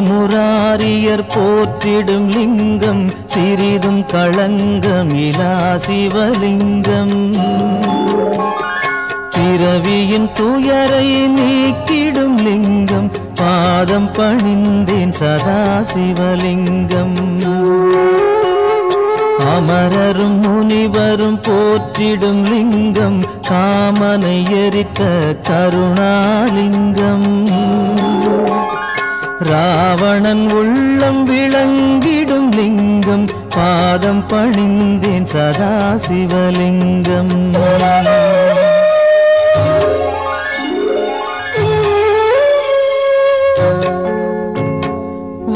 முராரியர் போற்றிடும் லிங்கம் சிறிதும் களங்கமிலா சிவலிங்கம். பிறவியின் துயரை நீக்கிடும் லிங்கம் பாதம் பணிந்தேன் சதா சிவலிங்கம். அமரரும் முனிவரும் போற்றிடும் லிங்கம் காமனை எரித்த கருணாலிங்கம். ராவணன் உள்ளம் விளங்கிடும் லிங்கம் பாதம் பணிந்தேன் சதா சிவலிங்கம்.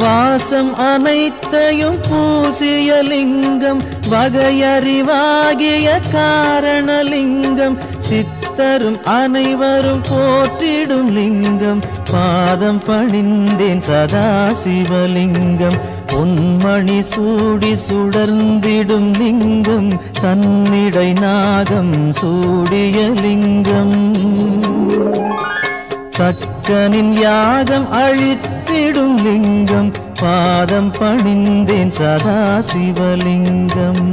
வாசம் அனைத்தையும் பூசிய லிங்கம் வகையறிவாகிய காரணலிங்கம். சித்தரும் அனைவரும் போற்றிடும் லிங்கம் பாதம் பணிந்தேன் சதா சிவலிங்கம். பொன்மணி சூடி சுடர்ந்திடும் லிங்கம் தன்னிடை நாகம் சூடிய லிங்கம். தக்கனின் யாகம் அழித்திடும் லிங்கம் பாதம் பணிந்தேன் சதா சிவலிங்கம்.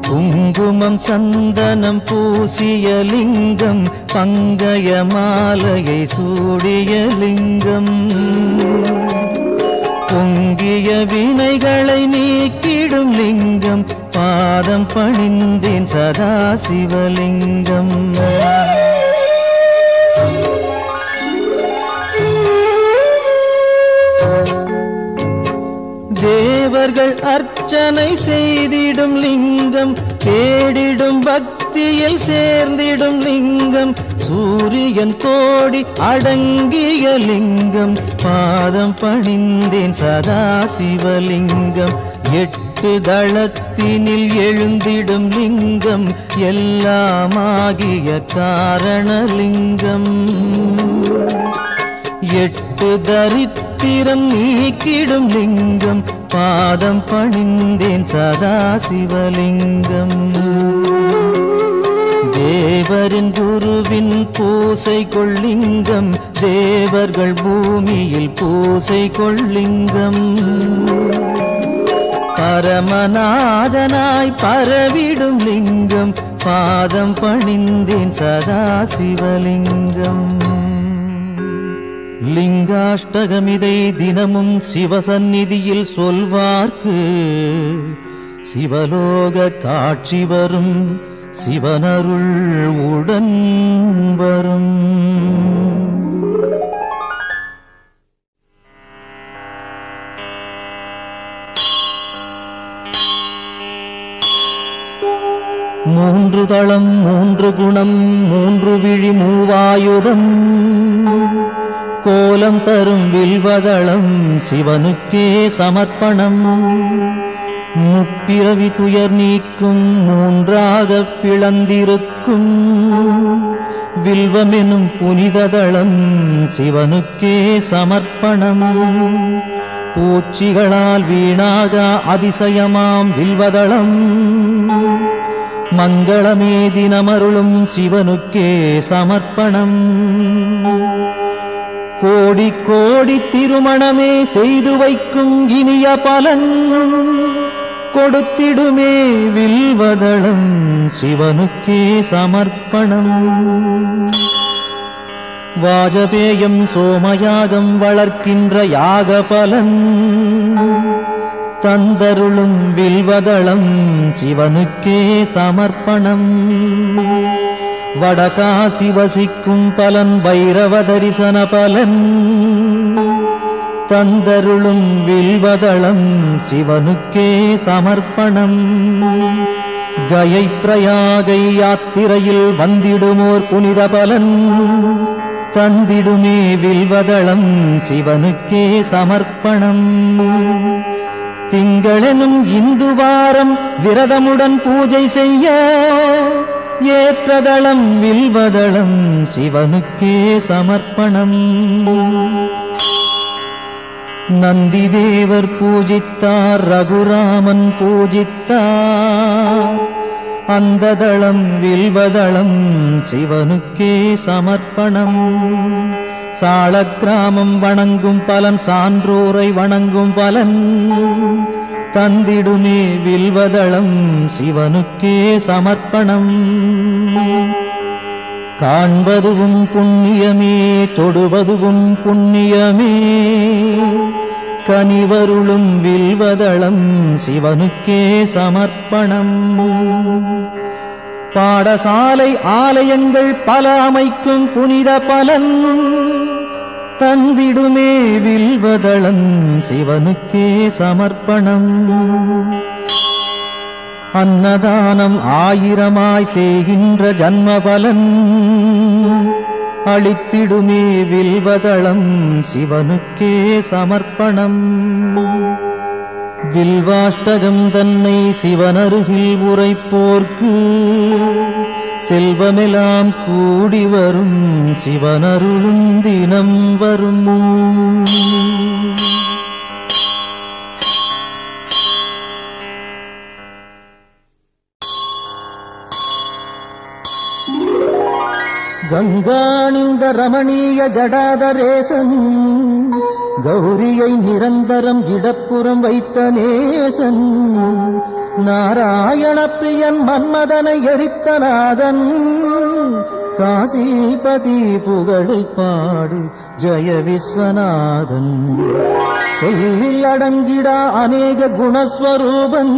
குங்குமம் சந்தனம் பூசிய லிங்கம் பங்கய மாலையை சூடிய லிங்கம். பொங்கிய வினைகளை நீக்கிடும் லிங்கம் பாதம் பணிந்தேன் சதா சிவலிங்கம். தேவர்கள் அர்ச்சனை செய்திடும் லிங்கம் தேடிடும் பக்தியில் சேர்ந்திடும் லிங்கம். சூரியன் கோடி அடங்கிய லிங்கம் பாதம் பணிந்தேன் சதா சிவலிங்கம். 8 தளத்தினில் எழுந்திடும் லிங்கம் எல்லாமாகிய காரணலிங்கம். 8 தரித்திரம் நீக்கிடும் லிங்கம் பாதம் பணிந்தேன் சதா சிவலிங்கம். தேவரின் குருவின் பூசை கொள்ளிங்கம் தேவர்கள் பூமியில் பூசை கொள்ளிங்கம். பரமநாதனாய் பரவிடும் லிங்கம் பாதம் பணிந்தேன் சதா சிவலிங்கம். லிங்காஷ்டகமிதை தினமும் சிவசந்நிதியில் சொல்வார்க்கு சிவலோக காட்சி வரும் சிவனருள் உடன் வரும். மூன்று தளம் 3 குணம் 3 விழி 3 ஆயுதம் கோலம் தரும் வில்வதளம் சிவனுக்கே சமர்ப்பணம். முப்பிறவி துயர் நீக்கும் 3ஆக பிளந்திருக்கும் வில்வமெனும் புனிததளம் சிவனுக்கே சமர்ப்பணம். பூச்சிகளால் வீணாக அதிசயமாம் வில்வதளம் மங்களமே தினமருளும் சிவனுக்கே சமர்ப்பணம். கோடி கோடி திருமணமே செய்து வைக்கும் இனிய பலன் கொடுத்திடுமே வில்வதளம் சிவனுக்கே சமர்ப்பணம். வாஜபேயம் சோமயாகம் வளர்க்கின்ற யாக பலன் தந்தருளும் வில்வதளம் சிவனுக்கே சமர்ப்பணம். வடகாசி வசிக்கும் பலன் பைரவ தரிசன பலன் தந்தருளும் வில்வதளம் சிவனுக்கே சமர்ப்பணம். கயை பிரயாகை யாத்திரையில் வந்திடுமோர் புனித பலன் தந்திடுமே வில்வதளம் சிவனுக்கே சமர்ப்பணம். திங்களெனும் இந்து வாரம் விரதமுடன் பூஜை செய்ய ஏற்றதளம் வில்வதளம் சிவனுக்கே சமர்ப்பணம். நந்தி தேவர் பூஜித்தார் ரகுராமன் பூஜித்தார் அந்த தளம் வில்வதளம் சிவனுக்கே சமர்ப்பணம். சாள கிராமம் வணங்கும் பலன் சான்றோரை வணங்கும் பலன் தந்திடுமே வில்வதளம் சிவனுக்கே சமர்ப்பணம். காண்பதுவும் புண்ணியமே தொடுவதுவும் புண்ணியமே கனிவருளும் வில்வதளம் சிவனுக்கே சமர்ப்பணம். பாடசாலை ஆலயங்கள் பல அமைக்கும் புனித பலன் தந்திடுமே வில்வதளம் சிவனுக்கே சமர்ப்பணம். அன்னதானம் ஆயிரமாய் செய்கின்ற ஜன்ம பலன் அளித்திடுமே வில்வதளம் சிவனுக்கே சமர்ப்பணம். வில்வாஷ்டகம் தன்னை சிவனருகில் உரைப்போர்க்கு செல்வமெல்லாம் கூடி வரும் சிவனருளும் தினம் வரும். கங்காணிந்த ரமணீய ஜடாதரேசன் கௌரியை நிரந்தரம் இடப்புறம் வைத்த நேசன் நாராயண பிரியன் மன்மதனை எரித்த நாதன் காசிபதி புகழை பாடு ஜெய விஸ்வநாதன். சொல்லில் அடங்கிடா அநேக குணஸ்வரூபன்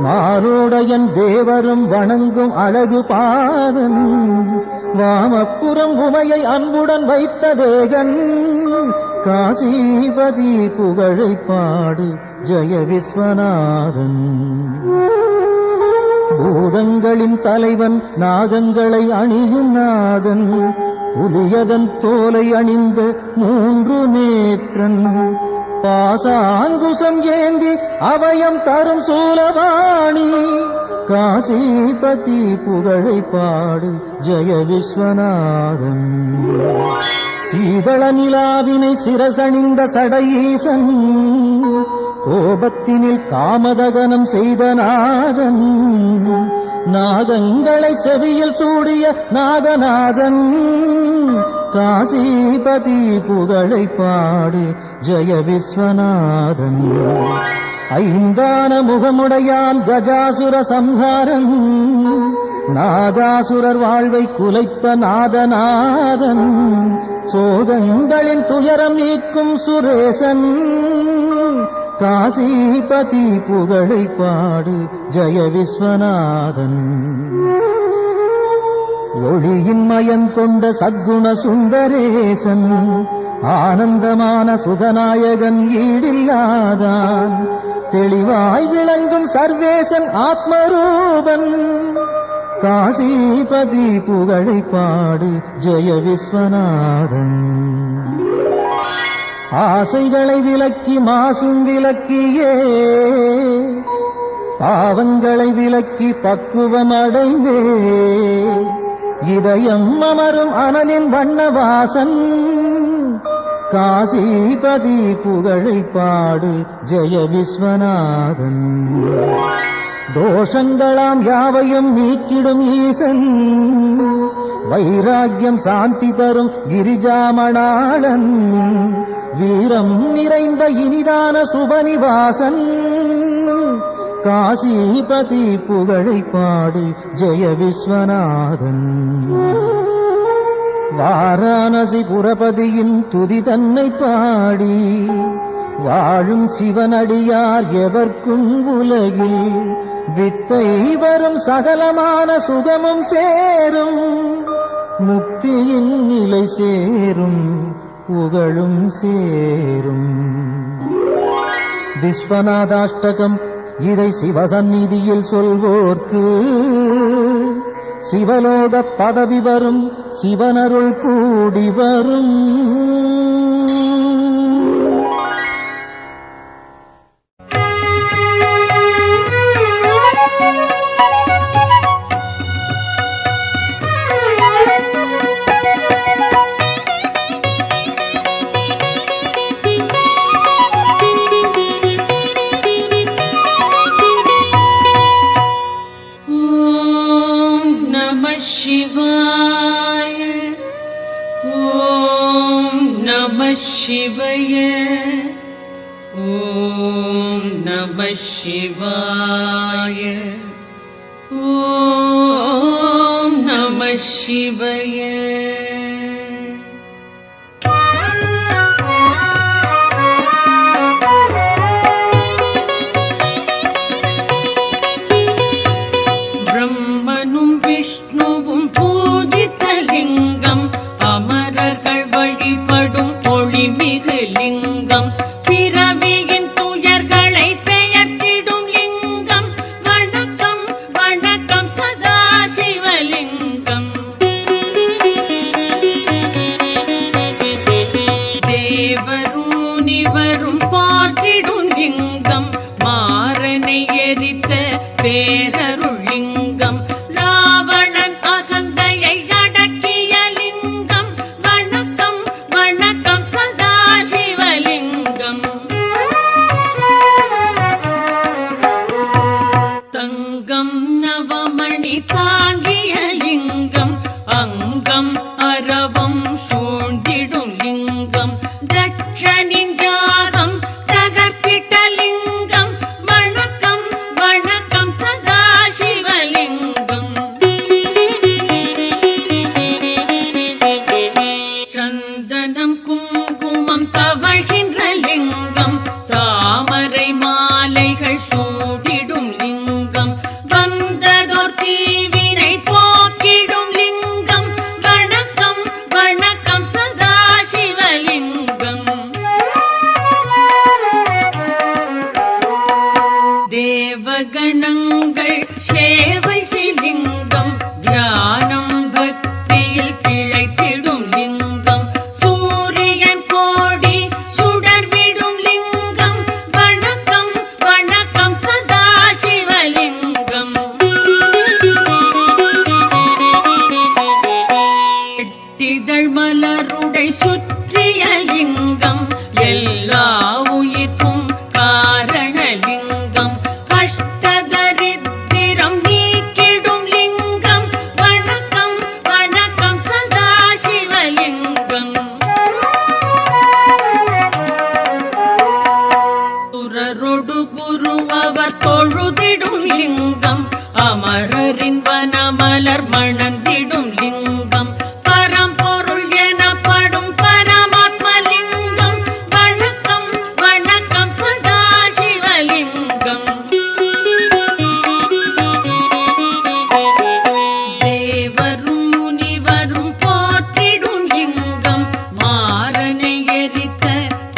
மாரோடையன் தேவரும் வணங்கும் அழகு பாதன் வாமப்புறம் உமையை அன்புடன் வைத்த தேகன் காசிபதி புகழை பாடு ஜெய விஸ்வநாதன். பூதங்களின் தலைவன் நாகங்களை அணியும் நாதன் புலியதன் தோலை அணிந்த 3 நேத்திரன் பாசாங்குசம் ஏந்தி அபயம் தரும் சூலவாணி காசிபதி புகழை பாடு ஜெய விஸ்வநாதன். சீதள நிலாவினை சிரசணிந்த சடையீசன் கோபத்தினில் காமதகனம் செய்த நாதன் நாகங்களை செவியில் சூடிய நாகநாதன் காசிபதி புகழை பாடு ஜெய விஸ்வநாதன். ஐந்தான முகமுடையான் கஜாசுர சம்ஹாரன் நாகாசுரர் வாழ்வை குலைத்த நாதநாதன் சோதங்களின் துயரம் நீக்கும் சுரேசன் காசிபதி புகழை பாடு ஜெய விஸ்வநாதன். ஒளியின் மயம் கொண்ட சத்குண சுந்தரேசன் ஆனந்தமான சுகநாயகன் ஈடில்லாதான் தெளிவாய் விளங்கும் சர்வேசன் ஆத்மரூபன் காசிபதி புகழை பாடு ஜெய விஸ்வநாதன். ஆசைகளை விலக்கி மாசும் விலக்கியே பாவங்களை விலக்கி பக்குவம் அடைந்தே இதயம் அமரும் அனலின் வண்ணவாசன் காசிபதி புகழை பாடு ஜெய விஸ்வநாதன். தோஷங்களாம் யாவையும் நீக்கிடும் ஈசன் வைராக்கியம் சாந்தி தரும் கிரிஜாமணாளன் வீரம் நிறைந்த இனிதான சுபநிவாசன் காசிபதி புகழை பாடு ஜெய விஸ்வநாதன். வாரணாசி புரபதியின் துதி தன்னை பாடி வாழும் சிவனடியார் எவர்க்கும் உலகில் வித்தை வரும் சகலமான சுகமும் சேரும் முக்தியின் நிலை சேரும் புகழும் சேரும். விஸ்வநாதாஷ்டகம் இதை சிவசந்நிதியில் சொல்வோர்க்கு சிவலோக பதவி வரும் சிவனருள் கூடி வரும். शिवाय ओम சிவாய. ஓம் நம சிவாய. ஓம் நம சிவாய. பிரம்மனும் விஷ்ணுவும் பூஜித்த லிங்கம், அமரர்கள் வழிபடும் ஒளிமிகு லிங்கம், பிறவியின் துயர்களை பெயர்த்திடும் லிங்கம். வணக்கம் வணக்கம் சதா சிவலிங்கம். தேவரும் முனிவரும் போற்றிடும் லிங்கம், மாறனை எரித்த பேரருள் லிங்கம், ராவணன் அகந்தையை அடக்கிய லிங்கம். வணக்கம் வணக்கம் சதா சிவலிங்கம். தங்கம் நவமணி தாங்கிய லிங்கம், அங்கம் அரவம் சூழ்ந்திடும் லிங்கம், தட்சனின் யாகம் தகர்த்திட்ட லிங்கம். வணக்கம் வணக்கம் சதா சிவலிங்கம். சந்தனம் குங்குமம் தவழ்கின்ற லிங்கம், தாமரை மாலைகள் சூடிடும் லிங்கம், வந்ததோர் தீவினை போக்கிடும் லிங்கம். வணக்கம் வணக்கம் சதா சிவலிங்கம். தேவகணங்கள் சேவை சிலிங்கம், தியானம் பக்தியில் திளைத்திடும் லிங்கம், சூரியன் கோடி சுடர்விடும் லிங்கம். வணக்கம் வணக்கம் சதா சிவலிங்கம். எட்டிதழ் மலருடை சுற்றிய லிங்கம், எல்லா உயிர்க்கும் காரணலிங்கம், அஷ்டதரித்திரம் நீக்கிடும் லிங்கம். வணக்கம் வணக்கம் சதா சிவலிங்கம். சுரரொடு குரு அவர் தொழுதிடும் லிங்கம், அமரரின் வனமலர் மணந்திடும் லிங்கம், பரம்பொருள் எனப்படும் பரமாத்மலிங்கம். வணக்கம் வணக்கம் சதா சிவலிங்கம். தேவரும் முனிவரும் போற்றிடும் லிங்கம், மாறனை எரித்த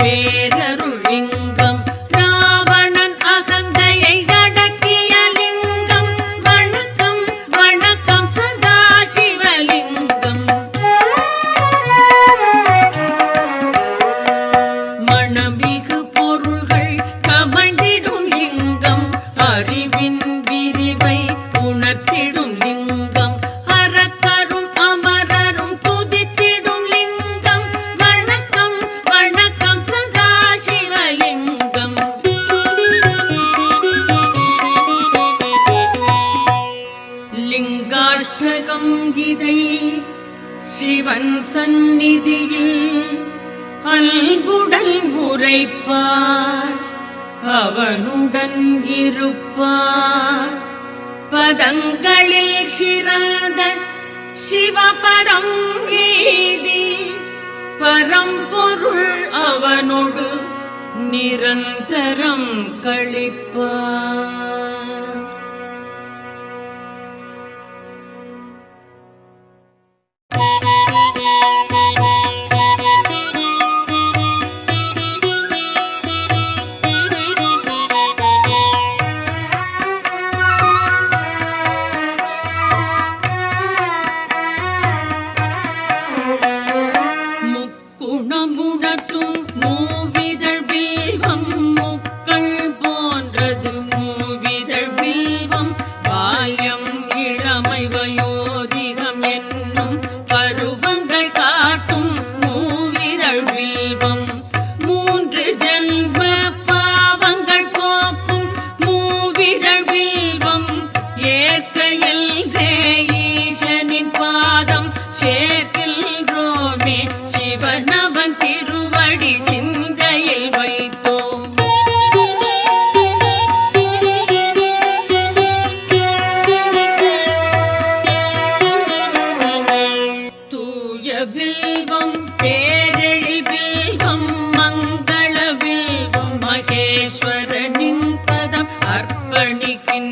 பேரருள் லிங்கம், ராவணன் அகந்தையை அடக்கிய லிங்கம். வணக்கம் வணக்கம் சதா சிவலிங்கம். மணமிகு பொருள்கள் கமழ்ந்திடும் லிங்கம், அறிவின் விரிவை உணர்த்திடும் லிங்கம், அரக்கரும் அமரரும் துதித்திடும் லிங்கம். வணக்கம் வணக்கம் சதா சிவலிங்கம். லிங்காஷ்டகம் இதை சிவன் சந்நிதியில் அன்புடன் உரைப்பார், அவனுடன் இருப்பார். பதங்களில் சிறந்த சிவபரம் வீதி, பரம்பொருள் அவனோடு நிரந்தரம் கழிப்பார். முக்குணமுணர்த்தும் மூவிதழ் வில்வம், முக்கள் போன்றது மூவி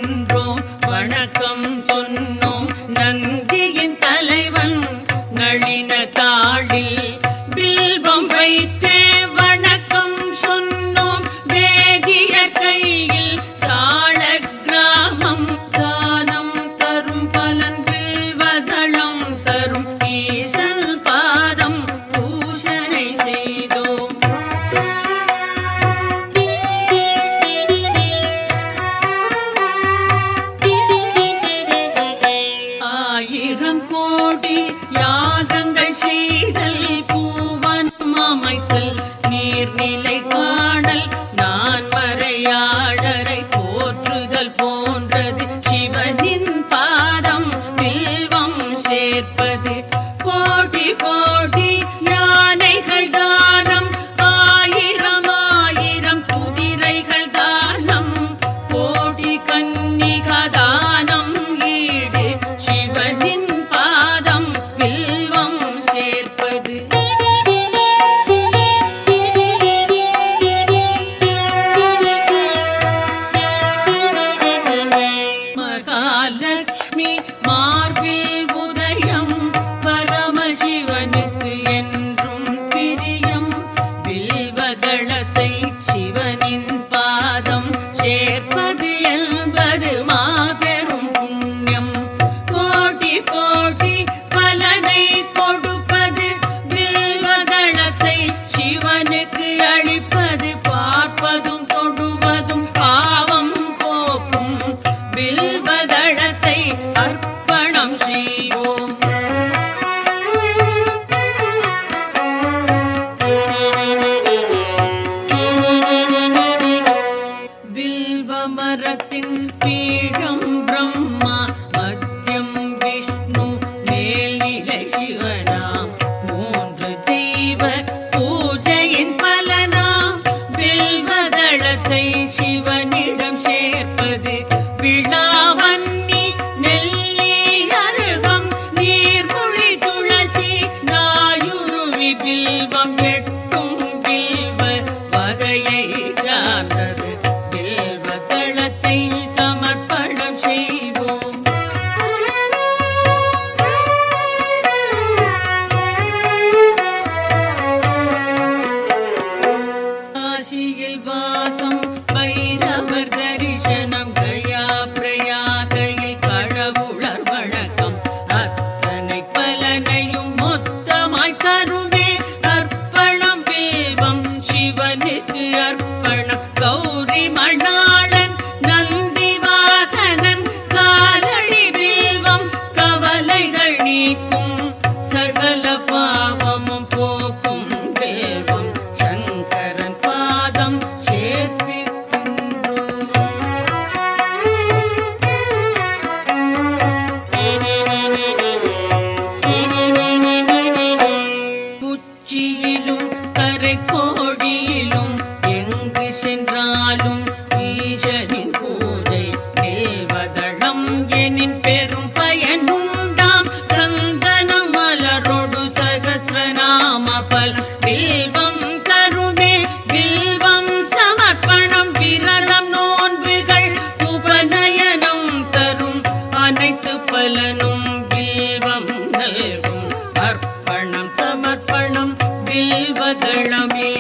நின்றோம் வணக்கம் சொன்னோம் நந்தியின் தலைவன் நளின தாடில் பில்வம் வைத்தே வணக்கம் சொன்னோம் வேதிய கையில் சாள கிராமம் தானம் தரும் பலன் வில்வதளம் தரும் ஈசன் பாதம் பூஷனை செய்தோம். ஆயிரம் கோடி யாகங்கள் செய்தல் பூவனம் அமைத்தல் நீர்நிலை காணல் நான் மறையாடரை போற்றுதல் போன்றது சிவனின் பாதம் வில்வம் சேர்ப்பது கோடி கோடி யானைகள் தானம் ஆயிரம் ஆயிரம் குதிரைகள் தானம் கோடி கன்னிகா தானம் ஈடு சிவனின் பாதம் வில்வம் சேர்ப்பது. மகாலட்சுமி மார்பில் உதயம் பரமசிவனுக்கு என்றும் பிரியம் வில்வதளத்தை சிவனின் பாதம் சேர்ப்பது என்பது மாபெரும் புண்ணியம் கோடி கோடி பலனை கொடுப்பது வில்வதளத்தை சிவனுக்கு அளிப்பது பார்ப்பதும் தொடுவதும் பாவம் போக்கும் வில்வதளத்தை அர்ப்பணம் செய்வோம். வில்வ மரத்தின் பீடம் பிரம்மா மத்தியம் விஷ்ணு மேல்நிலை சிவனாம் மூன்று தெய்வ பூஜையின் பலனாம் வில்வதளத்தை சிவனிடம் சேர்ப்பது விழாவன்னி நெல்லி அருகம் நீர்மொழி துளசி நாயுருவி பில்வம் எட்டும் பில்வ வகையை சார்ந்தது வில்வதளத்தை சமர்ப்பணம் செய்வோம். காசியில் வாசம் பைரவர் தரிசனம் கயா பிரயாகையில் கடவுளர் வணக்கம் அத்தனை பலனையும் மொத்தமாய் தருமே அர்ப்பணம் வில்வம் சிவனுக்கு அர்ப்பணம் கௌரி மணாளன் நந்தி வாகனன் காலடி வில்வம் கவலைகள் நீக்கும் சகல பாவமும் போக்கும் வில்வம் சங்கரன் பாதம் சேர்ப்பிக்கின்றோம். உச்சியிலும் கரை கோடியிலும் எங்கு சென்றாலும் ஈசனின் பூஜை வில்வதளம் எனின் பெரும் பயனுண்டாம் சந்தன மலரோடு சகஸ்ரநாம பல் வில்வம் தருமே வில்வம் சமர்ப்பணம் விரதம் நோன்புகள் உபநயனம் தரும் அனைத்து பலனும் வில்வம் நல்கும் அர்ப்பணம் சமர்ப்பணம் வில்வதளமே.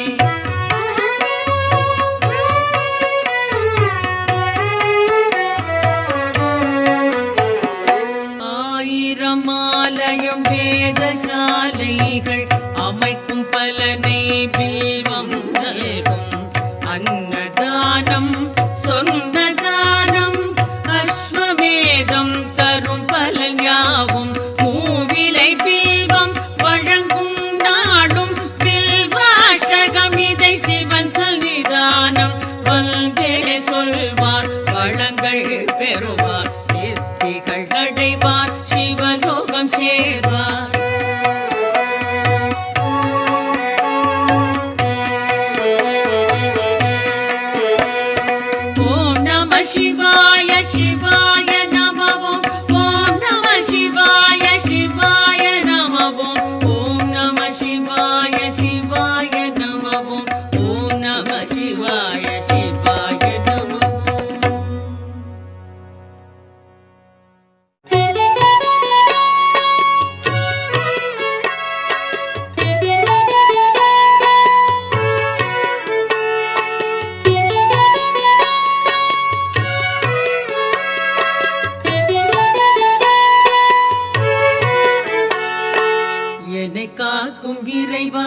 ஆயிரம் ஆலயம் வேதசாலைகள் அமைக்கும் பலனை வில்வம் நல்கும் அன்னதானம் சொன்ன தானம் அஸ்வமேதம் தரும் பலன் யாவும் மூவிலை வில்வம் வழங்கும் நாடும் வில்வாஷ்டகம் இதை சிவன் சன்னிதானம் வந்தே சொல்வார் வளங்கள் பெறுவார் சித்திகள் அடைவார் சிவலோகம் சேர்வார். ஓம் நம சிவாய சிவாய நம ஓம் ஓம் நம சிவாய சிவாய நம ஓம் ஓம் நம சிவாய சிவாய நம ஓம் ஓம் நம சிவாய சிவாய நம ஓம். காக்கும் இறைவா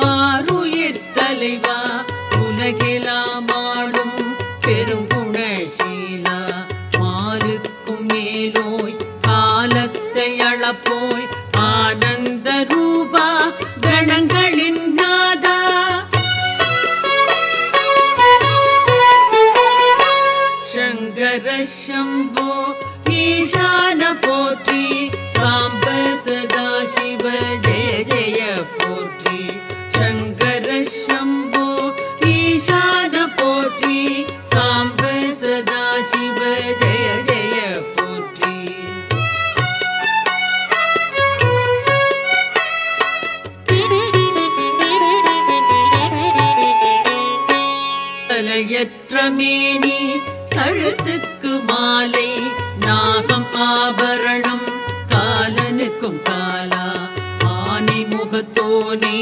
ஆருயிர் தலைவா உலகெல்லாம் ஆளும் பெருங்குணசீலா மாலுக்கும் மேலோய் காலத்தை அளப்போய் ஆனந்த ரூபா கணங்களின் நாதா சங்கர சம்போ ஈசான போற்றி சாம்ப சதா சிவ ஜெய ஜெய போற்றி சங்கர சம்போ ஈசான போற்றி சாம்ப சதா சிவ ஜெய ஜெய போற்றி தலையற்ற மேனி கழுத்துக்கு மாலை நாகம் ஆபரணம் காலனுக்கும் காலா ஆனை முகத்தோனே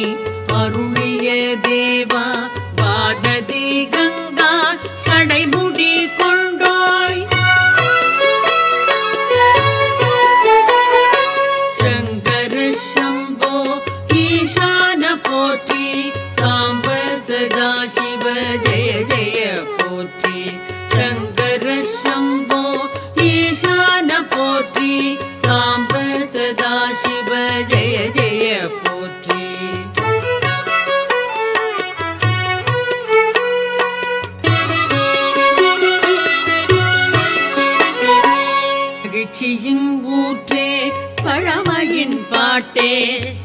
அருளிய தேவா வானதி கங்கா சடைமுடி கொண்டோய் சங்கர சம்போ ஈசான போற்றி சாம்ப சதா சிவ ஜெய ஜெய போற்றி சங்கர சம்போ ஈசான போற்றி சாம்ப சதா சிவ ஜெய ஜெய போற்றி மகிழ்ச்சியின் ஊற்றே பழமையின் பாட்டே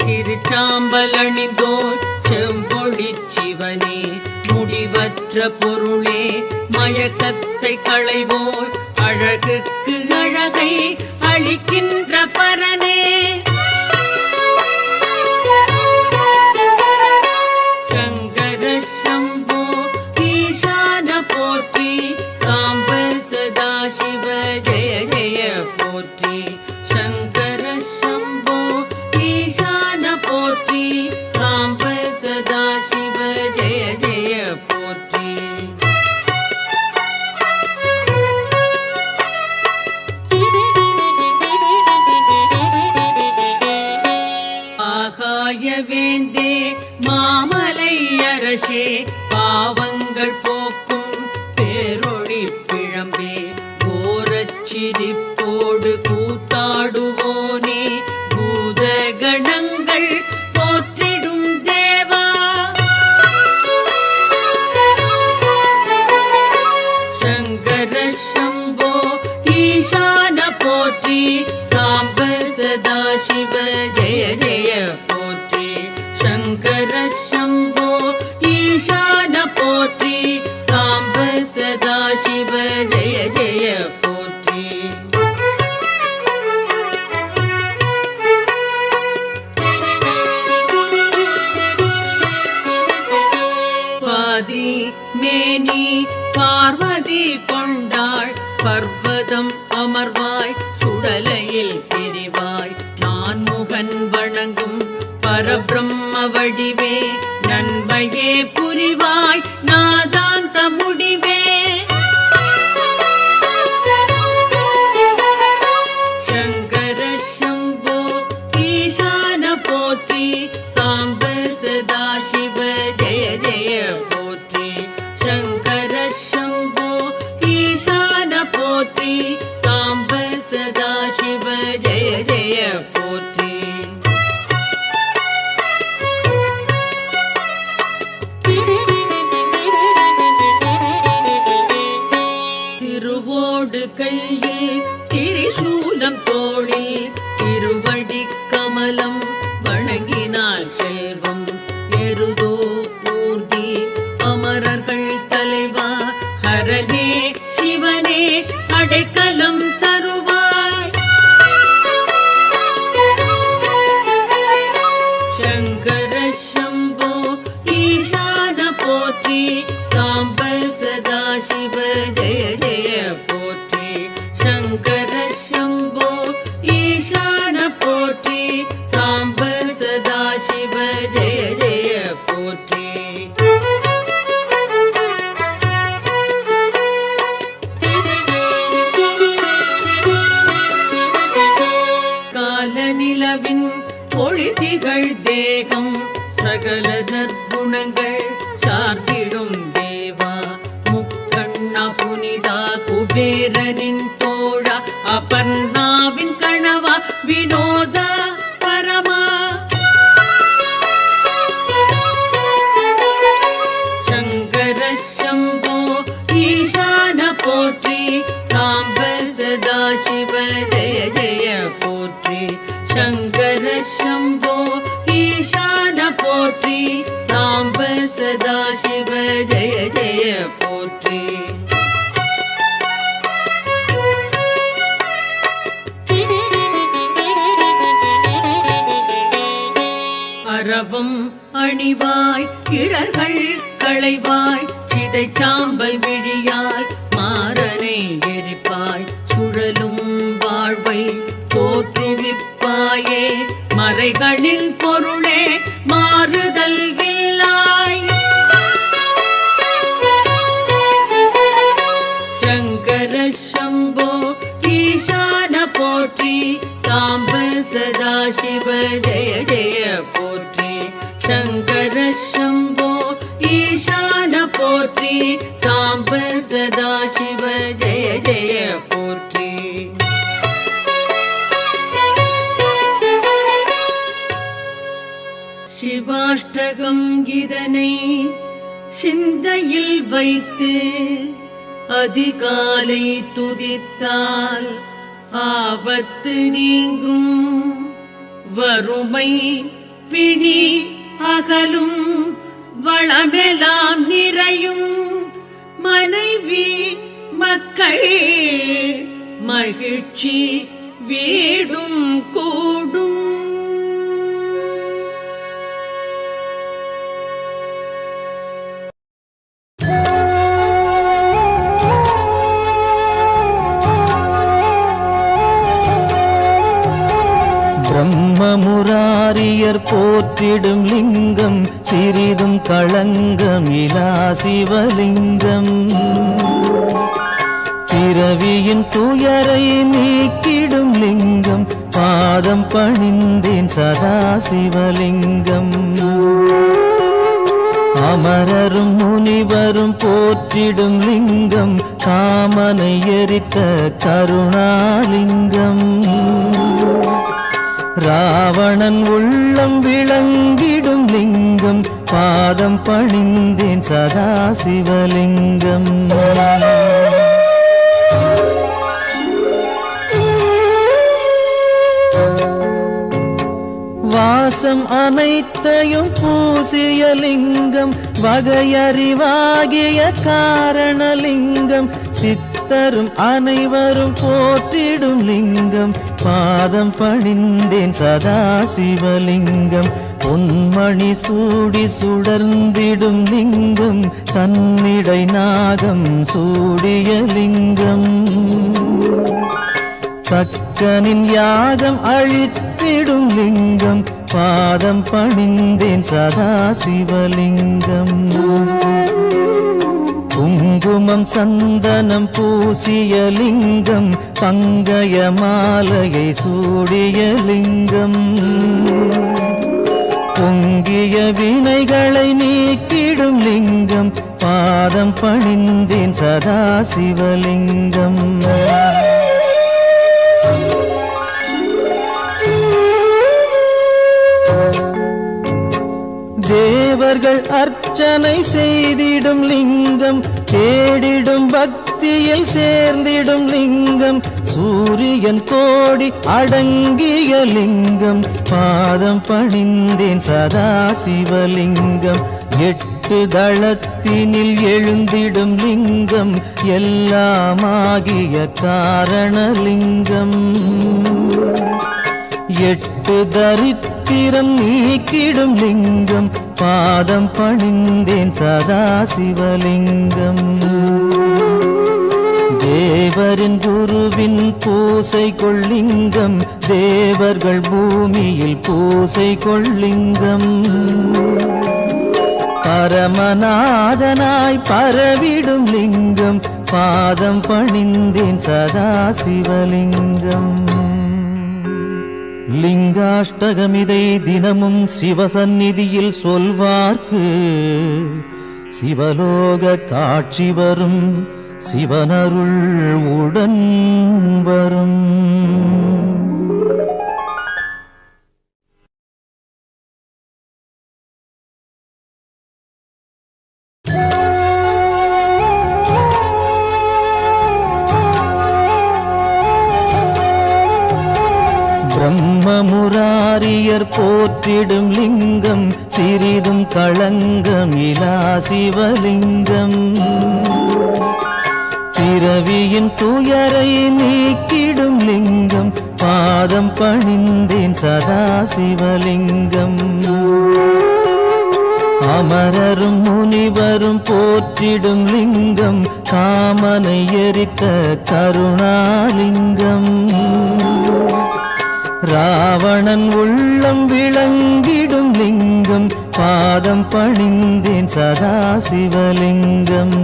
திருச்சாம்பல் அணிந்தோர் செம்பொழி சிவனே முடிவற்ற பொருளே மயக்கத்தை களைவோர் அழகுக்கு அழகை அளிக்கின்ற பரனே சங்கர சம்போ ஈசான போற்றி சாம்ப சதா சிவ ஜெய ஜெய போற்றி சங்கர சம்போ ஈசான போற்றி சாம்ப சதா சிவ ஜெய ஜெய போற்றி ஆகாய வேந்தே மாமலை அரசே பாவங்கள் போக்கும் பேரொளி பிழம்பே கோரச்சிரிப்போடு கூத்தாடுவோனே பூத கணங்கள் போற்றிடும் தேவா சங்கர சம்போ ஈசான போற்றி சாம்ப சதா சிவ ஜெய ஜெய போற்றி சங்கர சம்போ ஈசான போற்றி சாம்ப சதா சிவ ஜெய ஜெய போற்றி பாதி மேனி பார்வதி கொண்டாள் பர்வதம் அமர்வாய் சுடலையில் திரிவாய் நான் முகன் வணங்கும் பரபிரம்ம வடிவே நன்மையே புரிவாய் நாதாந்த முடிவே சங்கர சம்போ ஈசான போற்றி சாம்ப சதா சிவ ஜெய ஜெய போற்றி சங்கர சம்போ ஈசான போற்றி சாம்ப சதா சிவ ஜெய ஜெய போற்றி திருவோடு கையில் திரிசூலம் தோளில் திருவடி கமலம் வணங்கினாள் செல்வம் எருதோ ஊர்தி அமரர்கள் தலைவா ஹரனே சிவனே அடைக்கலம் தருவாய் சங்கர சம்போ ஈசான போற்றி சாம்ப சதா சிவ ஜெய ஜெய போற்றி சங்கர சம்போ ஈசான போற்றி சாம்ப சதா சிவ ஜெய ஜெய போற்றி கால நிலவின் ஒளி திகழ் தேகம் சகல நற்குணங்கள் சார்ந்திடும் தேவா முக்கண்ணா புனிதா குபேரனின் தோழா அபர்ணாவின் கணவா வினோதா பரமா சங்கர சம்போ ஈசான போற்றி சாம்ப சதா சிவ ஜெய ஜெய போற்றி சங்கர சம்போ ஈசான போற்றி சாம்ப சதா சிவ ஜெய ஜெய போற்றி அரவம் அணிவாய் கிழர்கள் களைவாய் சிதை சாம்பல் விழியாய் மாறனை எரிப்பாய் சுழலும் வாழ்வை தோற்றுவிப்பாயே மறைகளின் பொருளே மாறுதல் இல்லாய் சங்கர சம்போ ஈசான போற்றி சாம்ப சதா சிவ ஜெய ஜெய போற்றி சங்கர சம்போ ஈசான போற்றி சாம்ப சதா சிவ ஜெய ஜெய போற்றி சிவாஷ்டகம் இதனை சிந்தையில் வைத்து அதிகாலை துதித்தால் ஆபத்து நீங்கும் வறுமை பிணி அகலும் வளமெல்லாம் நிறையும் மனைவி மக்கள் மகிழ்ச்சி வீடும் கூடும் பிரம்மமுராரியர் போற்றிடும் லிங்கம் சிறிதும் களங்கமிலா சிவலிங்கம் பிறவியின் துயரை நீக்கிடும் லிங்கம் பாதம் பணிந்தேன் சதா சிவலிங்கம் அமரரும் முனிவரும் போற்றிடும் லிங்கம் காமனை எரித்த கருணாலிங்கம் ராவணன் உள்ளம் விளங்கிடும் லிங்கம் பாதம் பணிந்தேன் சதா சிவலிங்கம் வாசம் அனைத்தையும் பூசிய லிங்கம் வகையறிவாகிய காரணலிங்கம் சித்தரும் அனைவரும் போற்றிடும் லிங்கம் பாதம் பணிந்தேன் சதா சிவலிங்கம் பொன்மணி சூடி சுடர்ந்திடும் லிங்கம் தன்னிடை நாகம் சூடிய லிங்கம் தக்கனின் யாகம் அழித்திடும் லிங்கம் பாதம் பணிந்தேன் சதா சிவலிங்கம் குங்குமம் சந்தனம் பூசிய லிங்கம் பங்கய மாலையை சூடிய லிங்கம் பொங்கிய வினைகளை நீக்கிடும் லிங்கம் பாதம் பணிந்தேன் சதா சிவலிங்கம் தேவர்கள் அர்ச்சனை செய்திடும் லிங்கம் தேடிடும் பக்தியில் சேர்ந்திடும் லிங்கம் சூரியன் கோடி அடங்கிய லிங்கம் பாதம் பணிந்தேன் சதா சிவலிங்கம் எட்டு தளத்தினில் எழுந்திடும் லிங்கம் எல்லாமாகிய காரணலிங்கம் எட்டு தரித்திரம் நீக்கிடும் லிங்கம் பாதம் பணிந்தேன் சதா சிவலிங்கம் தேவரின் குருவின் பூசை கொள்ளிங்கம் தேவர்கள் பூமியில் பூசை கொள்ளிங்கம் பரமநாதனாய் பரவிடும் லிங்கம் பாதம் பணிந்தேன் சதா சிவலிங்கம் லிங்காஷ்டகமிதை தினமும் சிவசந்நிதியில் சொல்வார்க்கு சிவலோக காட்சி வரும், சிவனருள் உடன் வரும். பிரம்மமுராரியர் போற்றிடும் லிங்கம், சிறிதும் களங்கம் இலா சிவலிங்கம். பிறவியின் துயரை நீக்கிடும் லிங்கம், பாதம் பணிந்தேன் சதா சிவலிங்கம். அமரரும் முனிவரும் போற்றிடும் லிங்கம், காமனை எரித்த கருணாலிங்கம். ராவணன் உள்ளம் விளங்கிடும் லிங்கம், பாதம் பணிந்தேன் சதா சிவலிங்கம்.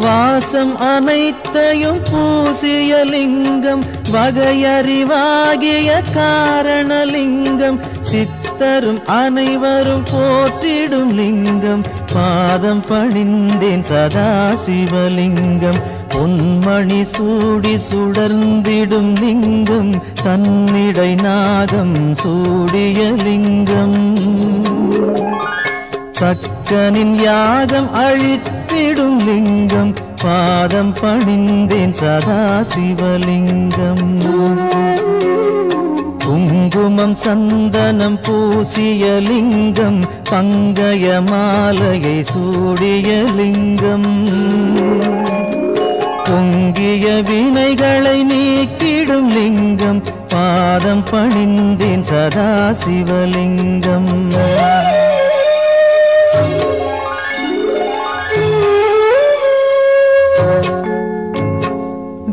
வாசம் அனைத்தையும் பூசிய லிங்கம், வகையறிவாகிய காரணலிங்கம். சித்தரும் அனைவரும் போற்றிடும் லிங்கம், பாதம் பணிந்தேன் சதா சிவலிங்கம். பொன்மணி சூடி சுடர்ந்திடும் லிங்கம், தன்னிடை நாகம் சூடிய லிங்கம். தக்கனின் யாகம் அழித்திடும் லிங்கம், பாதம் பணிந்தேன் சதா சிவலிங்கம். குங்குமம் சந்தனம் பூசிய லிங்கம், பங்கய மாலையை சூடிய லிங்கம். பொங்கிய வினைகளை நீக்கிடும் லிங்கம், பாதம் பணிந்தேன் சதா சிவலிங்கம்.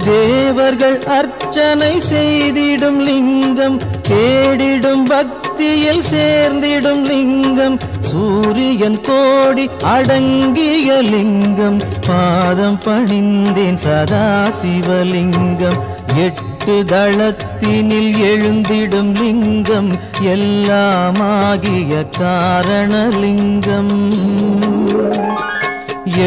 தேவர்கள் அர்ச்சனை செய்திடும் லிங்கம், தேடிடும் பக்தியில் சேர்ந்திடும் லிங்கம். சூரியன் கோடி அடங்கிய லிங்கம், பாதம் பணிந்தேன் சதா சிவலிங்கம். 8 தளத்தினில் எழுந்திடும் லிங்கம், எல்லாமாகிய காரணலிங்கம்.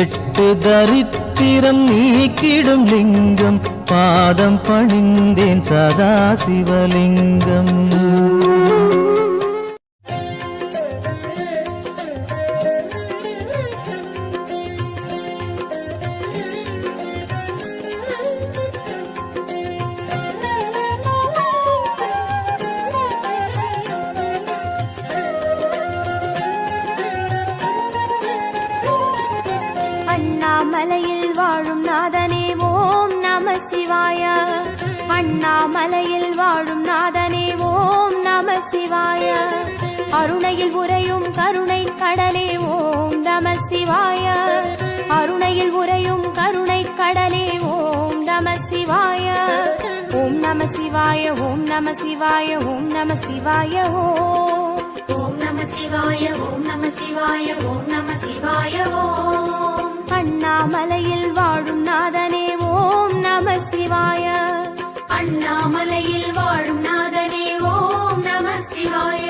8 தரித்திரம் நீக்கிடும் லிங்கம், பாதம் பணிந்தேன் சதா சிவலிங்கம். அண்ணாமலையில் வாழும் நாதனே ஓம் நம சிவாய. அண்ணாமலையில் வாழும் நாதனே ஓம் நம சிவாய. அருணையில் உறையும் கருணை கடலே ஓம் நம சிவாய. அருணையில் உறையும் கருணை கடலே ஓம் நம சிவாய. ஓம் நம சிவாய, ஓம் நம சிவாய, ஓம் நம சிவாய. ஓம் நம சிவாய, ஓம் நம சிவாய, ஓம் நம சிவாய. அண்ணாமலையில் வாழும் நாதனே ஓம் நம சிவாய. அண்ணாமலையில் வாழும் நாதனே ஓம் நம சிவாய.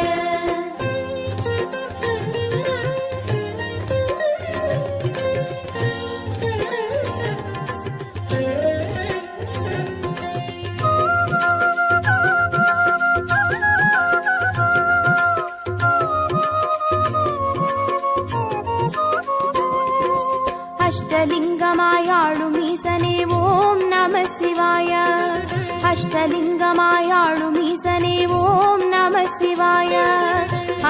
அஷ்டலிங்கமாயாளும் ஈசனே ஓம் நம சிவாய. அஷ்டலிங்கமாயாளும் ஈசனே ஓம் நம சிவாய.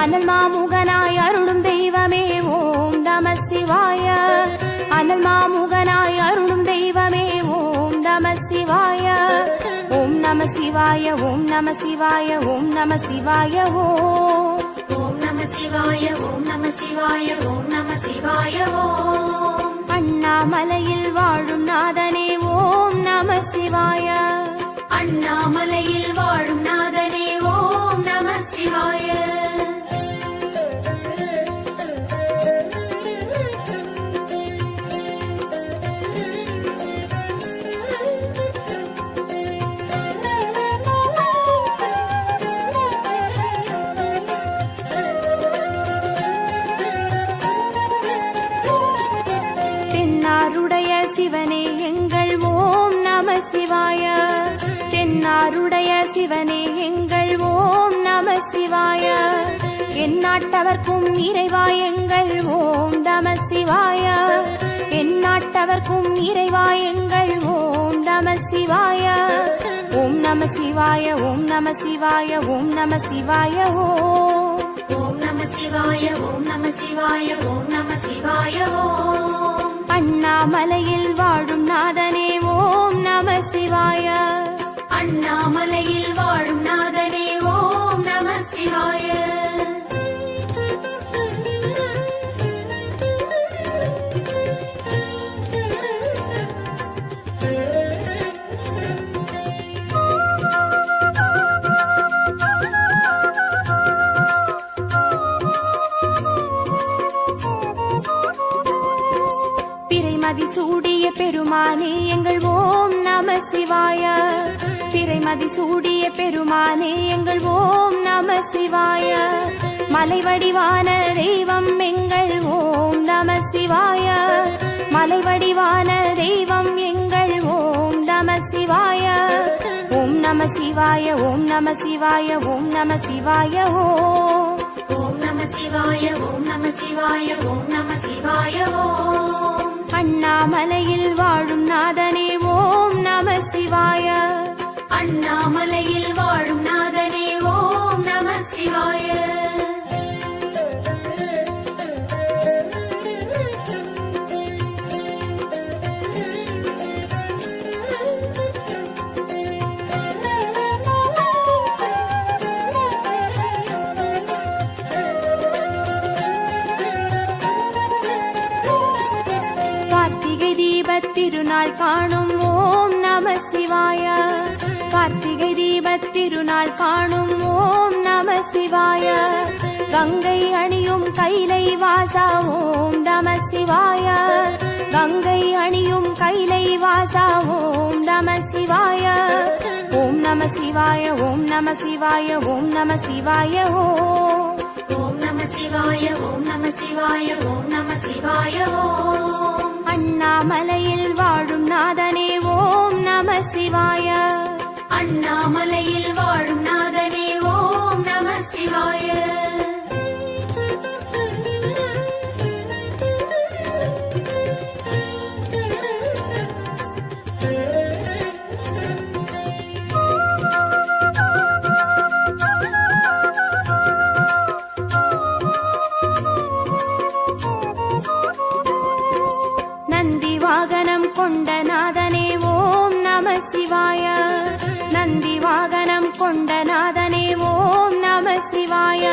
அனல் மாமுகனாய் அருளும் தெய்வமே ஓம் நம சிவாய. அனல் மாமுகனாய் அருளும் தெய்வமே ஓம் நம சிவாய. ஓம் நம சிவாய, ஓம் நம சிவாய, ஓம் நம சிவாய. ஓம் நம சிவாய, ஓம் நம சிவாய, ஓம் நம சிவாய. அண்ணாமலையில் வாழும் நாதனே ஓம் நம சிவாய. அண்ணாமலையில் வாழும் நாதனே ஓம் நம சிவாய. சிவனே எங்கள் ஓம் நம சிவாய. தென்னாருடைய சிவனே எங்கள் ஓம் நம சிவாய. எந்நாட்டவர்க்கும் இறைவா எங்கள் ஓம் நம சிவாய. எந்நாட்டவர்க்கும் இறைவா எங்கள் ஓம் நம சிவாய. ஓம் நம சிவாய ஓம் நம சிவாய ஓம் நம சிவாய ஓம். ஓம் நம சிவாய ஓம் நம சிவாய ஓம் நம சிவாய ஓம். அண்ணாமலையில் வாழும் நாதனே ஓம் நம சிவாய. அண்ணாமலையில் வாழும் நாதனே ஓம் நம சிவாய. பிறைமதி சூடிய பெருமானே எங்கள் ஓம் நம சிவாய. பிறைமதி சூடிய பெருமானே எங்கள் ஓம் நம சிவாய. மலைவடிவான தெய்வம் எங்கள் ஓம் நம சிவாய. மலைவடிவான தெய்வம் எங்கள் ஓம் நம சிவாய. ஓம் நம சிவாய ஓம் நம சிவாய ஓம் நம சிவாய ஓம். ஓம் நம சிவாய ஓம் நம சிவாய ஓம் நம சிவாய ஓம். அண்ணாமலையில் வாழும் நாதனே ஓம் நம சிவாய. அண்ணாமலையில் வாழும் நாதனே ஓம் நம சிவாய. கார்த்திகை தீபத் திருநாள் காணும் ஓம் நம சிவாய. கார்த்திகை தீபத் திருநாள் காணும் ஓம் நம சிவாய. கங்கை அணியும் கைலை வாசா ஓம் நம சிவாய. கங்கை அணியும் கைலை வாசா ஓம் நம சிவாய. ஓம் நம சிவாய ஓம் நம சிவாய ஓம் நம சிவாய ஓம். ஓம் நம சிவாய ஓம் நம சிவாய ஓம் நம சிவாய ஓம். அண்ணாமலையில் வாழும் நாதனே ஓம் நம சிவாய. அண்ணாமலையில் வாழும் நாதனே ஓம் நம சிவாய. நந்தி வாகனம் கொண்ட நாதனே ஓம் நம சிவாய. நந்தி வாகனம் கொண்ட நாதனே ஓம் நம சிவாய.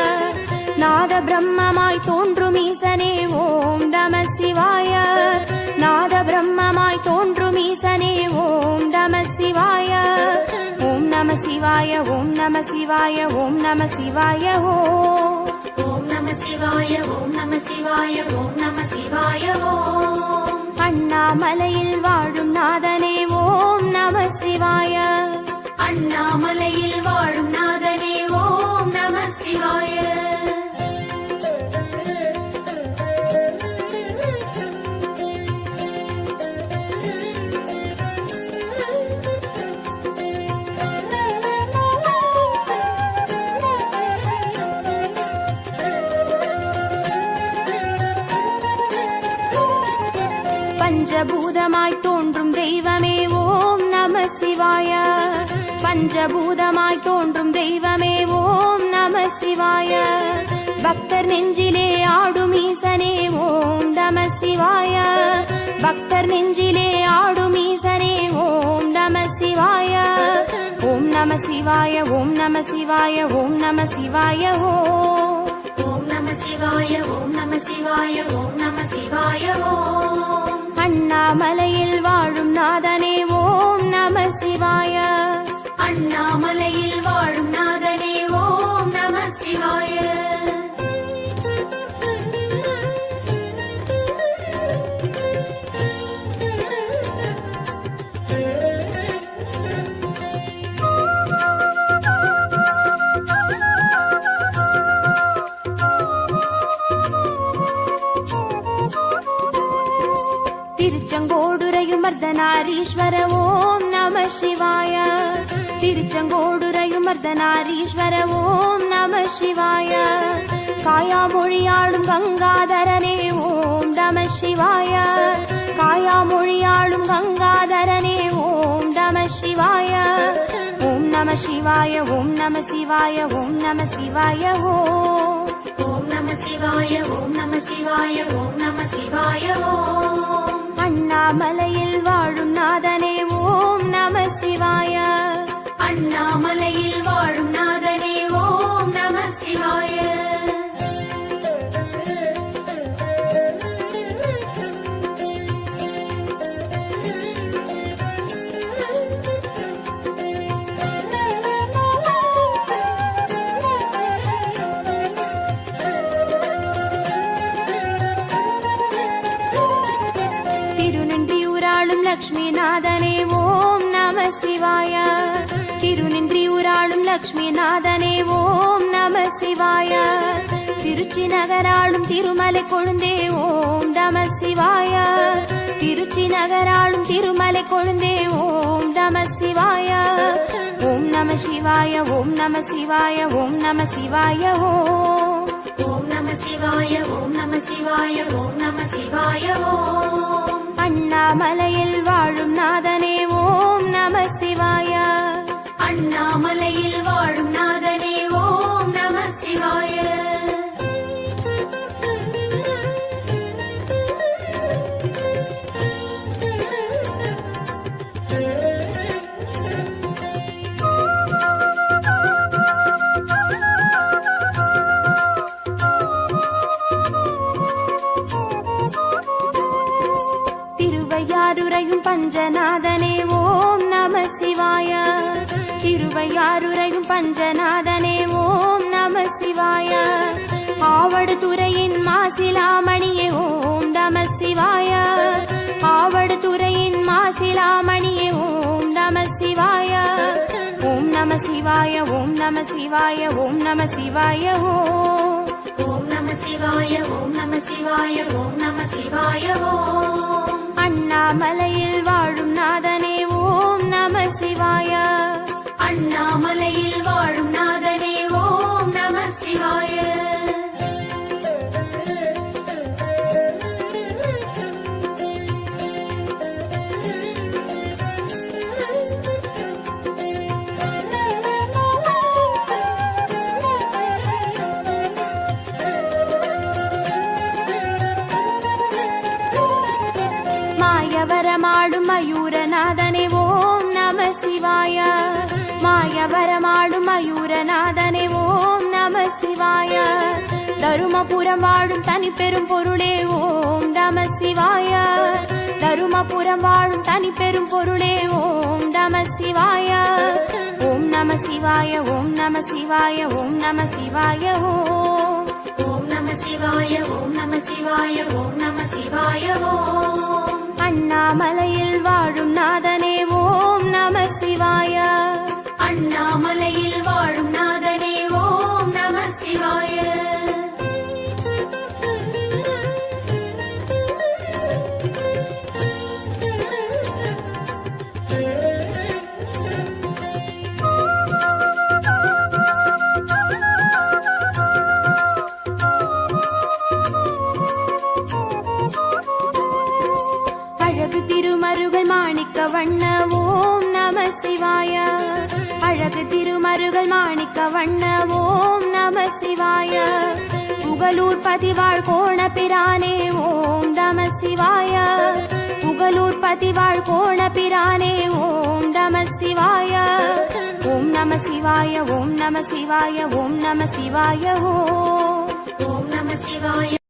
நாத பிரம்மமாய் தோன்றும் ஈசனே ஓம் நம சிவாய. நாத பிரம்மமாய் தோன்றும் ஈசனே ஓம் நம சிவாய. ஓம் நம சிவாய ஓம் நம சிவாய ஓம் நம சிவாய ஓம். ஓம் நம சிவாய ஓம் நம சிவாய ஓம் நம சிவாய ஓம். அண்ணாமலையில் வாழும் நாதனே ஓம் நம சிவாய. அண்ணாமலையில் வாழும் நாதனே ஓம் நம சிவாய. பஞ்சபூதமாய் தோன்றும் தெய்வமே ஓம் நம சிவாய. பஞ்சபூதமாய் தோன்றும் தெய்வமே ஓம் நம சிவாய. பக்தர் நெஞ்சிலே ஆடும் ஈசனே ஓம் நம சிவாய. பக்தர் நெஞ்சிலே ஆடும் ஈசனே ஓம் நம சிவாய. ஓம் நம சிவாய ஓம் நம சிவாய ஓம் நம சிவாய ஓம். ஓம் நம சிவாய ஓம் நம சிவாய ஓம் நம சிவாய ஓம். அண்ணாமலையில் வாழும் நாதனே ஓம் நம சிவாய. அண்ணாமலையில் வாழும் நாதனே ஓம் நம சிவாய. திருச்செங்கோடுரையும் அர்த்தநாரீஸ்வர ஓம் நம சிவாய திருச்செங்கோடுரையும் அர்த்தநாரீஸ்வர ஓம் நம சிவாய காயாமொழியாடும் கங்காதரனே ஓம் நம சிவாய காயாமொழியாடும் கங்காதரனே ஓம் நம சிவாய ஓம் நம சிவாய ஓம் நம சிவாய ஓம் நம சிவாய ஓம் ஓம் நம சிவாய ஓம் நம சிவாய ஓம் நம சிவாய ஓம் அண்ணாமலையில் வாழும் நாதனே ஓம் நம சிவாய அண்ணாமலையில் வாழும் நாதனே ஓம் நம சிவாய திருநின்றியூராளும் லக்ஷ்மிநாதனே ஓம் நம சிவாய திருநின்றியூராளும் லக்ஷ்மிநாதனே ஓம் நம சிவாய திருச்சி நகராளும் திருமலை கொழுந்தே ஓம் நம சிவாய திருச்சி நகராளும் திருமலை கொழுந்தே ஓம் நம சிவாய ஓம் நம சிவாய ஓம் நம சிவாய ஓம் நம சிவாய ஓம் ஓம் நம சிவாய ஓம் நம சிவாய ஓம் நம சிவாய ஓம் அண்ணாமலையில் வாழும் நாதனே ஓம் நம சிவாய அண்ணாமலையில் வாழும் நாதனே ஓம் நம சிவாய திருவையாறுரையும் பஞ்சநாதனே ஓம் நம சிவாய திருவையாறுரையும் பஞ்சநாதனே ஓம் நம சிவாய ஆவடுதுறையின் மாசிலாமணியே ஓம் நம சிவாய ஆவடுதுறையின் மாசிலாமணியே ஓம் நம சிவாய ஓம் நம சிவாய ஓம் நம சிவாய ஓம் நம சிவாய ஓம் ஓம் நம சிவாய ஓம் நம சிவாய ஓம் நம சிவாய ஓம் அண்ணாமலையில் வாழும் நாதனே ஓம் நம சிவாய அண்ணாமலையில் வாழும் நாதனே ஓம் நம சிவாய மாயவரமாடும் மயூரநாதனே ஓம் நம சிவாய மாயவரமாடும் மயூரநாதனே ஓம் நம சிவாய தருமபுரம் வாழும் தனி பெரும் பொருளே ஓம் நம சிவாய தருமபுரம் வாழும் தனி பெரும் பொருளே ஓம் நம சிவாய ஓம் நம சிவாய ஓம் நம சிவாய ஓம் நம சிவாய ஓம் ஓம் நம சிவாய ஓம் நம சிவாய ஓம் நம சிவாய ஓம் அண்ணாமலையில் வாழும் நாதனே ஓம் நம சிவாய அண்ணாமலையில் வாழும் நாதனே ஓம் நம சிவாய அழகு திருமருகள் மாணிக்க வண்ண ஓம் நம சிவாய அழகு திருமருகள் மாணிக்க வண்ண ஓம் நம சிவாய புகழூர் பதிவாழ் கோண பிரானே ஓம் நம சிவாய புகழூர் பதிவாழ் கோண பிரானே ஓம் நம சிவாய ஓம் நம சிவாய ஓம் நம சிவாய ஓம் நம சிவாய ஓம் ஓம் நம சிவாய